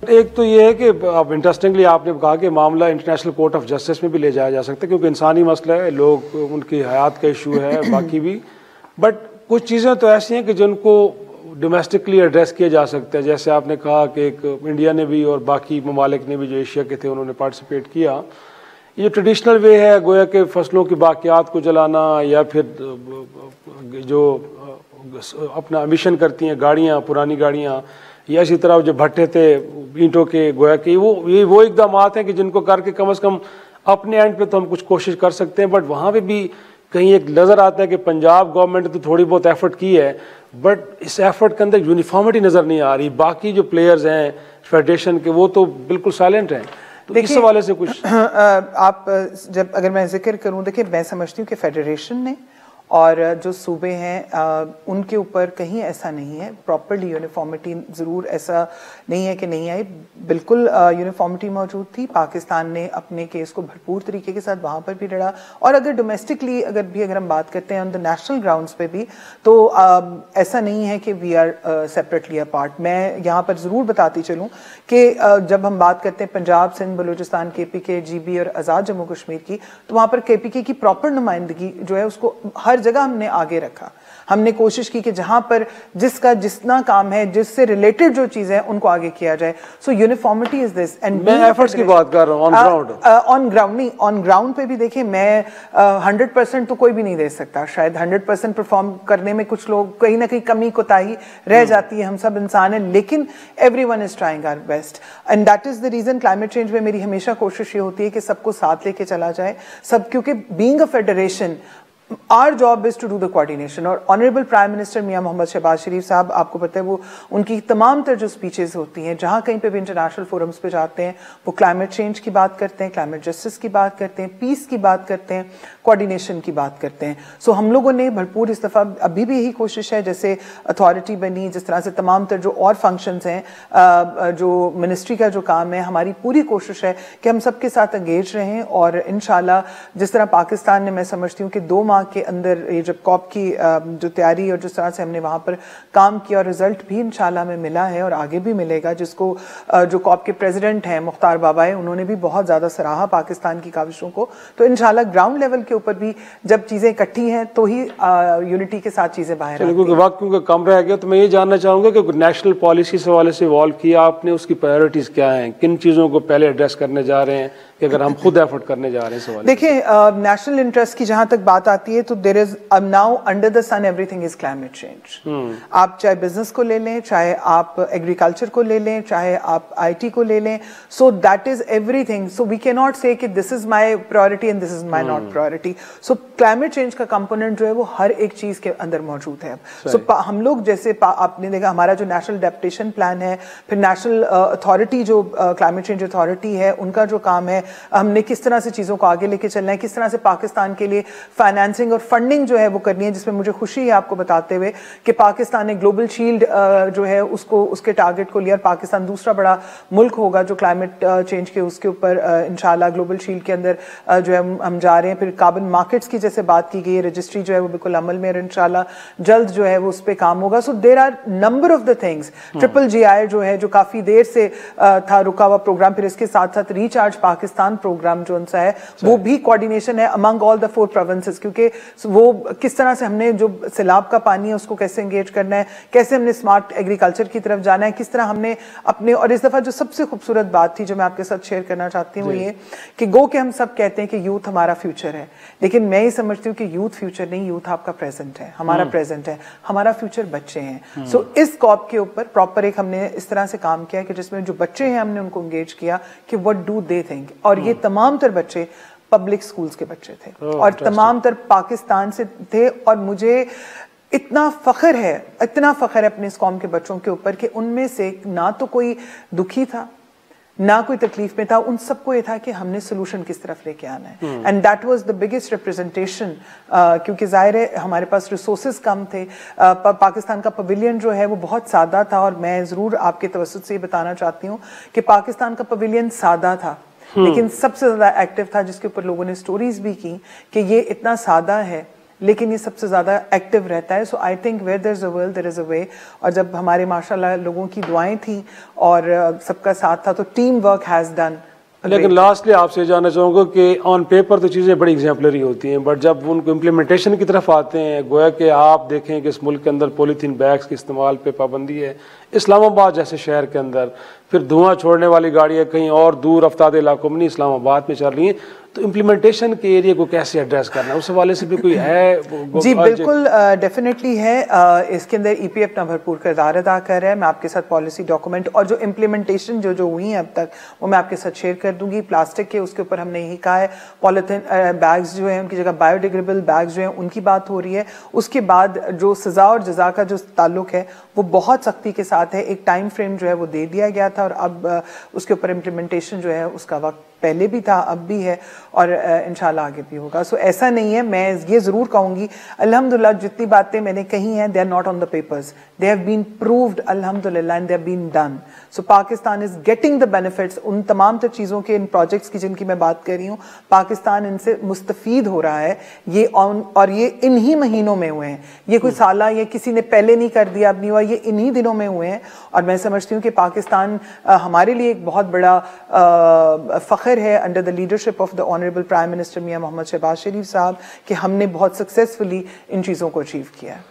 एक तो ये है कि अब इंटरेस्टिंगली आपने कहा कि मामला इंटरनेशनल कोर्ट ऑफ जस्टिस में भी ले जाया जा सकता है, क्योंकि इंसानी मसला है, लोग उनकी हयात का इशू है, बाकी भी। बट कुछ चीज़ें तो ऐसी हैं कि जिनको डोमेस्टिकली एड्रेस किया जा सकता है। जैसे आपने कहा कि एक इंडिया ने भी और बाकी ममालिक ने भी जो एशिया के थे उन्होंने पार्टिसिपेट किया। ये ट्रेडिशनल वे है गोया के फसलों की बाकियात को जलाना, या फिर जो अपना एमिशन करती हैं गाड़ियाँ, पुरानी गाड़ियाँ, या इसी तरह जो भट्टे थे ईंटों के, गोया के वो इकदामात हैं कि जिनको करके कम से कम अपने एंड पे तो हम कुछ कोशिश कर सकते हैं। बट वहाँ पे भी कहीं एक नज़र आता है कि पंजाब गवर्नमेंट ने तो थोड़ी बहुत एफर्ट की है, बट इस एफर्ट के अंदर यूनिफॉर्मिटी नज़र नहीं आ रही। बाकी जो प्लेयर्स हैं फेडरेशन के वो तो बिल्कुल साइलेंट हैं। तो इस हवाले से कुछ आप जब अगर मैं जिक्र करूं, देखिए मैं समझती हूँ कि फेडरेशन ने और जो सूबे हैं उनके ऊपर कहीं ऐसा नहीं है, प्रॉपरली यूनिफॉर्मिटी ज़रूर ऐसा नहीं है कि नहीं आई, बिल्कुल यूनिफॉर्मिटी मौजूद थी। पाकिस्तान ने अपने केस को भरपूर तरीके के साथ वहाँ पर भी लड़ा, और अगर डोमेस्टिकली अगर हम बात करते हैं ऑन द नेशनल ग्राउंड्स पे भी, तो ऐसा नहीं है कि वी आर सेपरेटली अपार्ट। मैं यहाँ पर ज़रूर बताती चलूँ कि जब हम बात करते हैं पंजाब, सिंध, बलूचिस्तान, KPK, GB और आज़ाद जम्मू कश्मीर की, तो वहाँ पर KPK की प्रॉपर नुमाइंदगी जो है उसको हर जगह हमने आगे रखा। हमने कोशिश की कि जहां पर जिसका जितना काम है, जिससे रिलेटेड जो चीजें हैं उनको आगे किया जाए। सो यूनिफॉर्मिटी इज दिस। एंड मैं एफर्ट्स की बात कर रहा हूं, ऑन ग्राउंड। ऑन ग्राउंड नहीं, ऑन ग्राउंड पे भी देखिए मैं 100% तो कोई भी नहीं दे सकता। शायद 100% परफॉर्म करने में कुछ लोग कहीं ना कहीं कमी कोताही रह जाती है, हम सब इंसान हैं, लेकिन everyone is trying our best. And that is the reason climate change में मेरी हमेशा कोशिश ये होती है कि सबको साथ लेके चला जाए, सब, क्योंकि being a federation Our job is to do the coordination। और honourable prime minister Mian Muhammad Shehbaz Sharif साहब, आपको पता है वो उनकी तमाम तर जो स्पीचेस होती हैं, जहां कहीं पे भी इंटरनेशनल फोरम्स पे जाते हैं, वो क्लाइमेट चेंज की बात करते हैं, क्लाइमेट जस्टिस की बात करते हैं, पीस की बात करते हैं, कोऑर्डिनेशन की बात करते हैं। सो हम लोगों ने भरपूर इस दफ़ा अभी भी यही कोशिश है, जैसे अथॉरिटी बनी, जिस तरह से तमाम तर जो और फंक्शंस हैं, जो मिनिस्ट्री का जो काम है, हमारी पूरी कोशिश है कि हम सबके साथ एंगेज रहें। और इंशाल्लाह जिस तरह पाकिस्तान ने, मैं समझती हूँ कि 2 माह के अंदर ये जब कॉप की जो तैयारी और जिस तरह से हमने वहां पर काम किया, और रिजल्ट भी इंशाल्लाह में मिला है और आगे भी मिलेगा, जिसको जो कॉप के प्रेसिडेंट हैं मुख्तार बाबाए, उन्होंने भी बहुत ज्यादा सराहा पाकिस्तान की काविशों को। तो इंशाल्लाह ग्राउंड लेवल के ऊपर भी जब चीजें इकट्ठी हैं तो ही यूनिटी के साथ चीजें बाहर आती हैं। वक्त क्योंकि कम रह गया, तो मैं ये जानना चाहूंगा कि नेशनल पॉलिसी से हवाले से इवॉल्व किया आपने, उसकी प्रायोरिटीज क्या हैं, किन चीजों को पहले एड्रेस करने जा रहे हैं कि अगर हम खुद एफर्ट करने जा रहे हैं? देखिए नेशनल इंटरेस्ट की जहां तक बात आती है, तो there is now under the sun everything is climate change. आप चाहे बिजनेस को ले लें, चाहे आप एग्रीकल्चर को ले लें, चाहे आप IT को ले लें, so that is everything. So we can not say कि this is my priority and this is my not priority. So climate change का कंपोनेंट जो है वो हर एक चीज के अंदर मौजूद है। सो हम लोग जैसे आपने देखा, हमारा जो नेशनल डेप्टेशन प्लान है, फिर नेशनल अथॉरिटी जो क्लाइमेट चेंज अथॉरिटी है, उनका जो काम है, हमने किस तरह से चीजों को आगे लेके चलना है, किस तरह से पाकिस्तान के लिए फाइनेंसिंग और फंडिंग जो है वो करनी है, जिसमें मुझे खुशी है आपको बताते हुए कि पाकिस्तान ने ग्लोबल शील्ड जो है उसको, उसके टारगेट को लिया। पाकिस्तान दूसरा बड़ा मुल्क होगा जो क्लाइमेट चेंज के उसके ऊपर इंशाल्लाह ग्लोबल शील्ड के अंदर जो है हम जा रहे हैं। फिर कार्बन मार्केट्स की जैसे बात की गई, रजिस्ट्री जो है वो बिल्कुल अमल में, और इंशाल्लाह जल्द जो है वो उस पर काम होगा। So there are number of the things. GGI जो है, जो काफी देर से था रुका हुआ प्रोग्राम, फिर इसके साथ साथ रिचार्ज पाकिस्तान प्रोग्राम जो उनसा है, वो भी कोऑर्डिनेशन है अमंग ऑल द 4 प्रोविंसेस, क्योंकि वो किस तरह से हमने जो सैलाब का पानी है उसको कैसे एंगेज करना है, कैसे हमने स्मार्ट एग्रीकल्चर की तरफ जाना है, किस तरह हमने अपने, और इस दफा जो सबसे खूबसूरत बात थी जो मैं आपके साथ शेयर करना चाहती हूँ वो ये कि गो के हम सब कहते हैं कि यूथ हमारा फ्यूचर है, लेकिन मैं ये समझती हूँ कि यूथ फ्यूचर नहीं, यूथ आपका प्रेजेंट है, हमारा प्रेजेंट है, हमारा फ्यूचर बच्चे हैं। सो इस कॉप के ऊपर प्रॉपर एक हमने इस तरह से काम किया कि जिसमें जो बच्चे हैं हमने उनको एंगेज किया कि व्हाट डू दे थिंक, और ये तमाम तर बच्चे पब्लिक स्कूल्स के बच्चे थे और तमाम तर पाकिस्तान से थे। और मुझे इतना फख्र है अपने इस कौम के बच्चों के ऊपर कि उनमें से ना तो कोई दुखी था, ना कोई तकलीफ में था, उन सबको ये था कि हमने सोल्यूशन किस तरफ लेके आना है। And that was the biggest representation, क्योंकि जाहिर है हमारे पास रिसोर्सेज कम थे। पाकिस्तान का पवेलियन जो है वो बहुत सादा था, और मैं जरूर आपके तवज्जुह से बताना चाहती हूँ कि पाकिस्तान का पवेलियन सादा था, लेकिन सबसे ज्यादा एक्टिव था, जिसके ऊपर लोगों ने स्टोरीज भी की कि ये इतना सादा है लेकिन ये सबसे ज़्यादा एक्टिव रहता है। So I think where there is a will there is a way. और जब हमारे माशाल्लाह लोगों की दुआएं थी और सबका साथ था, तो टीम वर्क हैज़ डन। लेकिन लास्टली आपसे जानना चाहूँगा कि ऑन पेपर तो चीज़ें बड़ी एग्जाम्पलरी होती हैं, बट जब उनको इम्प्लीमेंटेशन की तरफ आते हैं, गोया कि आप देखें कि इस मुल्क के अंदर पॉलीथीन बैग्स के इस्तेमाल पे पाबंदी है, इस्लामाबाद जैसे शहर के अंदर फिर धुआं छोड़ने वाली गाड़ियाँ कहीं और दूर अफ्ताद इलाकों में नहीं इस्लामाबाद में चल रही हैं, तो इम्प्लीमेंटेशन के एरिया को कैसे एड्रेस करना है, उस हवाले से भी कोई है? जी बिल्कुल, डेफिनेटली है। इसके अंदर ईपीएफ अपना भरपूर किरदार अदा कर रहा है। मैं आपके साथ पॉलिसी डॉक्यूमेंट और जो इम्प्लीमेंटेशन जो हुई है अब तक, वो मैं आपके साथ शेयर कर दूंगी। प्लास्टिक के उसके ऊपर हमने यही कहा है, पॉलीथीन बैग्स जो है उनकी जगह बायोडिग्रेडेबल बैग्स जो है उनकी बात हो रही है। उसके बाद जो सजा और जजा का जो ताल्लुक है वो बहुत सख्ती के साथ है। एक टाइम फ्रेम जो है वो दे दिया गया था और अब उसके ऊपर इम्प्लीमेंटेशन जो है उसका वक्त पहले भी था, अब भी है और इंशाल्लाह आगे भी होगा। सो ऐसा नहीं है, मैं ये जरूर कहूंगी अल्हम्दुलिल्लाह जितनी बातें मैंने कही हैं they are not on the papers, they have been proved अल्हम्दुलिल्लाह and they have been done. So Pakistan is getting the benefits उन तमाम तर चीज़ों के, इन प्रोजेक्ट्स की जिनकी मैं बात कर रही हूँ। पाकिस्तान इनसे मुस्तफीद हो रहा है ये और ये इन्हीं महीनों में हुए हैं। ये कोई साला ये किसी ने पहले नहीं कर दिया, अब नहीं हुआ, ये इन्हीं दिनों में हुए हैं। और मैं समझती हूँ कि पाकिस्तान हमारे लिए एक बहुत बड़ा फख्र है under the leadership of the honourable prime minister Mian Muhammad Shehbaz Sharif साहब कि हमने बहुत सक्सेसफुली इन चीज़ों को अचीव किया है।